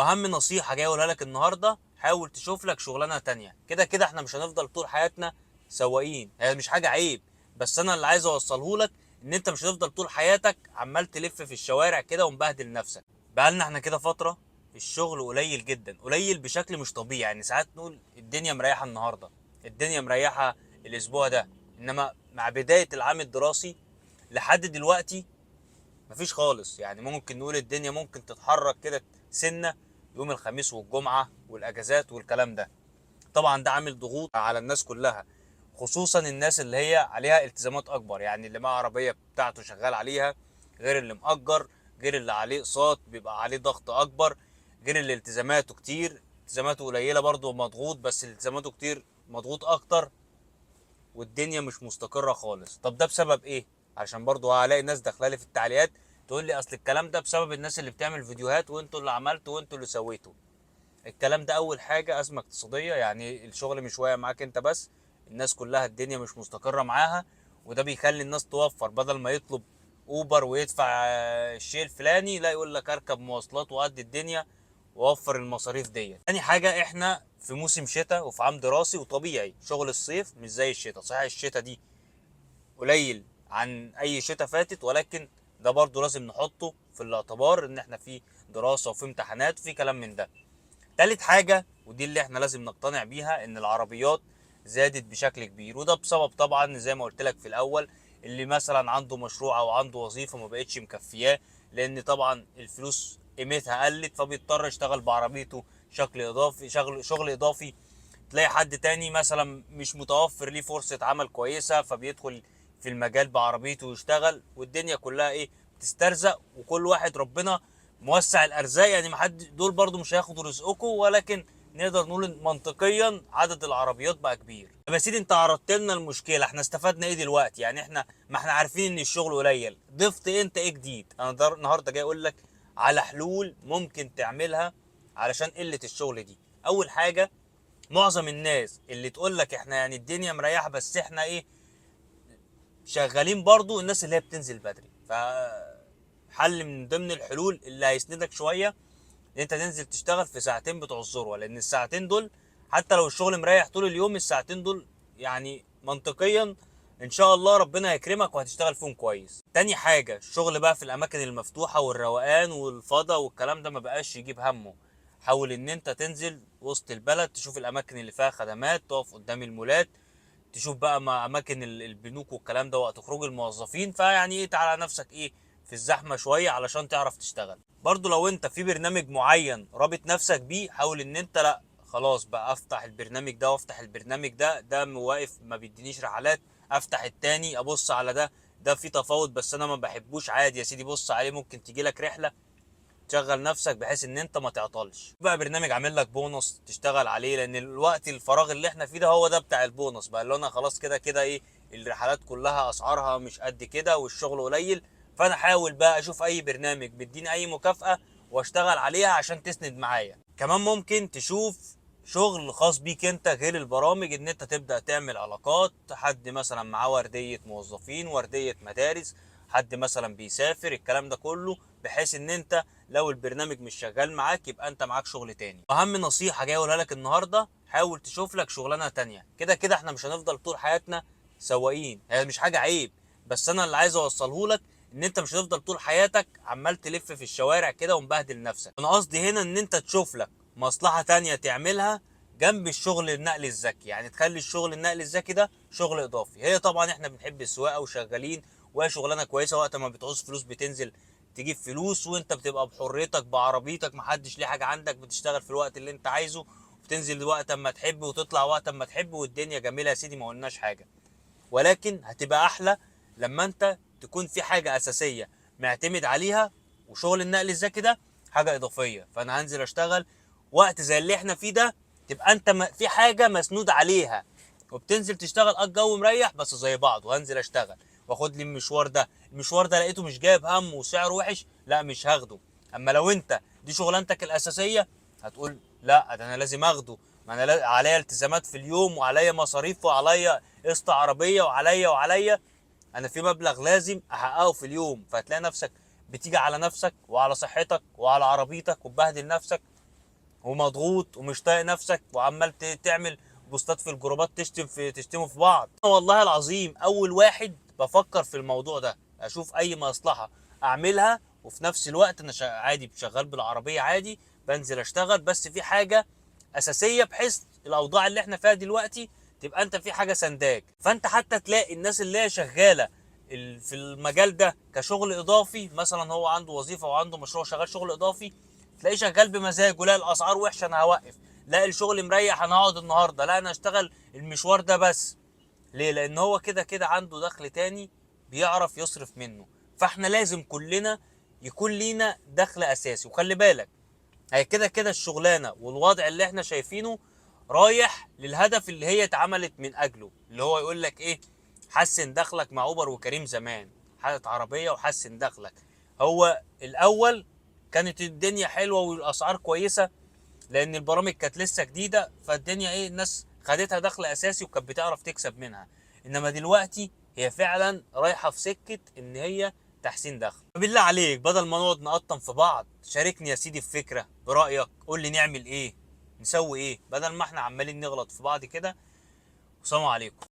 اهم نصيحه جاي اقولها لك النهارده، حاول تشوف لك شغلانه تانية. كده كده احنا مش هنفضل طول حياتنا سواقين، هي مش حاجه عيب، بس انا اللي عايز اوصله لك ان انت مش هتفضل طول حياتك عمال تلف في الشوارع كده ومبهدل نفسك. بقالنا احنا كده فتره الشغل قليل جدا، قليل بشكل مش طبيعي. يعني ساعات نقول الدنيا مريحه النهارده، الدنيا مريحه الاسبوع ده، انما مع بدايه العام الدراسي لحد دلوقتي مفيش خالص. يعني ممكن نقول الدنيا ممكن تتحرك كده سنة يوم الخميس والجمعة والأجازات والكلام ده. طبعا ده عامل ضغوط على الناس كلها، خصوصا الناس اللي هي عليها التزامات أكبر. يعني اللي معاه عربية بتاعته شغال عليها، غير اللي مأجر، غير اللي عليه أقساط بيبقى عليه ضغط أكبر، غير اللي التزاماته كتير، التزاماته قليلة برضه مضغوط، بس التزاماته كتير مضغوط أكتر، والدنيا مش مستقرة خالص. طب ده بسبب ايه؟ عشان برضو هلاقي ناس داخله لي في التعليقات تقول لي اصل الكلام ده بسبب الناس اللي بتعمل فيديوهات، وانتوا اللي عملتوا وانتوا اللي سويتوا. الكلام ده اول حاجة ازمة اقتصادية، يعني الشغل مش واقع معاك انت بس، الناس كلها الدنيا مش مستقرة معاها، وده بيخلي الناس توفر. بدل ما يطلب اوبر ويدفع الشيء الفلاني، لا يقول لك اركب مواصلات وقد الدنيا ووفر المصاريف دي. تاني حاجة، احنا في موسم شتاء وفي عام دراسي، وطبيعي شغل الصيف مش زي الشتاء. صحيح الشتاء دي قليل عن اي شتاء فاتت، ولكن ده برضو لازم نحطه في الاعتبار ان احنا في دراسة وفي امتحانات وفي كلام من ده. تالت حاجة ودي اللي احنا لازم نقتنع بيها، ان العربيات زادت بشكل كبير، وده بسبب طبعا زي ما قلت لك في الاول، اللي مثلا عنده مشروع او عنده وظيفة ما بقتش مكفياه، لان طبعا الفلوس قيمتها قلت، فبيضطر يشتغل بعربيته شكل اضافي، شغل اضافي. تلاقي حد تاني مثلا مش متوفر ليه فرصة عمل كويسة، فبيدخل في المجال بعربيته ويشتغل، والدنيا كلها ايه، بتسترزق، وكل واحد ربنا موسع الارزاق. يعني ما حد دول برضو مش هياخدوا رزقكم، ولكن نقدر نقول إن منطقيا عدد العربيات بقى كبير. طب يا سيدي انت عرضت لنا المشكله، احنا استفدنا ايه دلوقتي؟ يعني احنا ما احنا عارفين ان الشغل قليل، ضفت انت ايه جديد؟ انا النهارده جاي اقول لك على حلول ممكن تعملها علشان قله الشغل دي. اول حاجه، معظم الناس اللي تقول لك احنا يعني الدنيا مريحه بس احنا ايه، شغالين برضو، الناس اللي هي بتنزل بدري. حل من ضمن الحلول اللي هيسندك شويه ان انت تنزل تشتغل في ساعتين بتوع الذروه، لان الساعتين دول حتى لو الشغل مريح طول اليوم، الساعتين دول يعني منطقيا ان شاء الله ربنا يكرمك وهتشتغل فيهم كويس. تاني حاجه، الشغل بقى في الاماكن المفتوحه والروقان والفضاء والكلام ده ما بقاش يجيب همه. حاول ان انت تنزل وسط البلد، تشوف الاماكن اللي فيها خدمات، تقف قدام المولات، تشوف بقى ما اماكن البنوك والكلام ده وقت خروج الموظفين. فيعني ايه، تعالى على نفسك ايه في الزحمه شويه علشان تعرف تشتغل. برضو لو انت في برنامج معين رابط نفسك بيه، حاول ان انت لا خلاص بقى افتح البرنامج ده وافتح البرنامج ده واقف ما بيدينيش رحلات، افتح التاني ابص على ده في تفاوض بس انا ما بحبوش، عادي يا سيدي بص عليه ممكن تجي لك رحله. تشغل نفسك بحيث ان انت ما تعطلش. بقى برنامج عامل لك بونص تشتغل عليه، لان الوقت الفراغ اللي احنا فيه ده هو ده بتاع البونص بقى، اللي انا خلاص كده كده ايه، الرحلات كلها اسعارها مش قد كده والشغل قليل، فانا حاول بقى اشوف اي برنامج بيديني اي مكافأة واشتغل عليها عشان تسند معايا. كمان ممكن تشوف شغل خاص بيك انت غير البرامج، ان انت تبدأ تعمل علاقات، حد مثلا معاه وردية موظفين، وردية مدارس، حد مثلا بيسافر، الكلام ده كله، بحيث ان انت لو البرنامج مش شغال معاك يبقى انت معاك شغل تاني. اهم نصيحة جاي اقولها لك النهاردة، حاول تشوف لك شغلانة تانية. كده كده احنا مش هنفضل طول حياتنا سواقين، هي مش حاجة عيب، بس انا اللي عايز اوصله لك ان انت مش هتفضل طول حياتك عمال تلف في الشوارع كده ومبهدل نفسك. انا قصدي هنا ان انت تشوف لك مصلحة تانية تعملها جنب الشغل النقل الذكي، يعني تخلي الشغل النقل الذكي ده شغل اضافي. هي طبعا احنا بنحب السواقة وشغالين، وهي شغلانة كويسة، وقت ما بتعوز فلوس بتنزل تجيب فلوس، وانت بتبقى بحريتك بعربيتك، محدش ليه حاجه عندك، بتشتغل في الوقت اللي انت عايزه، وبتنزل وقت اما تحب وتطلع وقت اما تحب، والدنيا جميله يا سيدي، ما قلناش حاجه. ولكن هتبقى احلى لما انت تكون في حاجه اساسيه معتمد عليها، وشغل النقل الذكي ده حاجه اضافيه. فانا هنزل اشتغل وقت زي اللي احنا فيه ده، تبقى انت في حاجه مسنود عليها، وبتنزل تشتغل الجو مريح بس زي بعض، وهنزل اشتغل واخد لي المشوار ده، المشوار ده لقيته مش جايب هم وسعره وحش، لا مش هاخده. اما لو انت دي شغلانتك الاساسيه، هتقول لا ده انا لازم اخده، ما انا عليا التزامات في اليوم، وعليا مصاريف، وعليا قسط عربيه، وعليا انا في مبلغ لازم احققه في اليوم. فهتلاقي نفسك بتيجي على نفسك وعلى صحتك وعلى عربيتك وتبهدل نفسك، ومضغوط ومش طايق نفسك وعمال تعمل بوستات في الجروبات تشتموا في بعض. والله العظيم اول واحد بفكر في الموضوع ده، اشوف اي مصلحه اعملها، وفي نفس الوقت انا عادي شغال بالعربيه عادي، بنزل اشتغل، بس في حاجه اساسيه بحيث الاوضاع اللي احنا فيها دلوقتي تبقى انت في حاجه سنداك. فانت حتى تلاقي الناس اللي هي شغاله في المجال ده كشغل اضافي، مثلا هو عنده وظيفه وعنده مشروع شغال شغل اضافي، تلاقيه شغال بمزاج، ولا الاسعار وحشه انا هوقف، لا الشغل مريح انا هقعد النهارده، لا انا اشتغل المشوار ده بس. ليه؟ لان هو كده كده عنده دخل تاني بيعرف يصرف منه. فاحنا لازم كلنا يكون لينا دخل اساسي. وخلي بالك هي كده كده الشغلانه والوضع اللي احنا شايفينه رايح للهدف اللي هي اتعملت من اجله، اللي هو يقول لك ايه، حسن دخلك مع اوبر وكريم زمان، حاجه عربيه وحسن دخلك. هو الاول كانت الدنيا حلوه والاسعار كويسه، لان البرامج كانت لسه جديده، فالدنيا ايه، الناس خدتها دخل اساسي وكانت بتعرف تكسب منها. انما دلوقتي هي فعلا رايحه في سكه ان هي تحسين دخل. فبالله عليك بدل ما نقعد نقطم في بعض، شاركني يا سيدي في فكره برايك، قول لي نعمل ايه، نسوي ايه، بدل ما احنا عمالين نغلط في بعض كده. والسلام عليكم.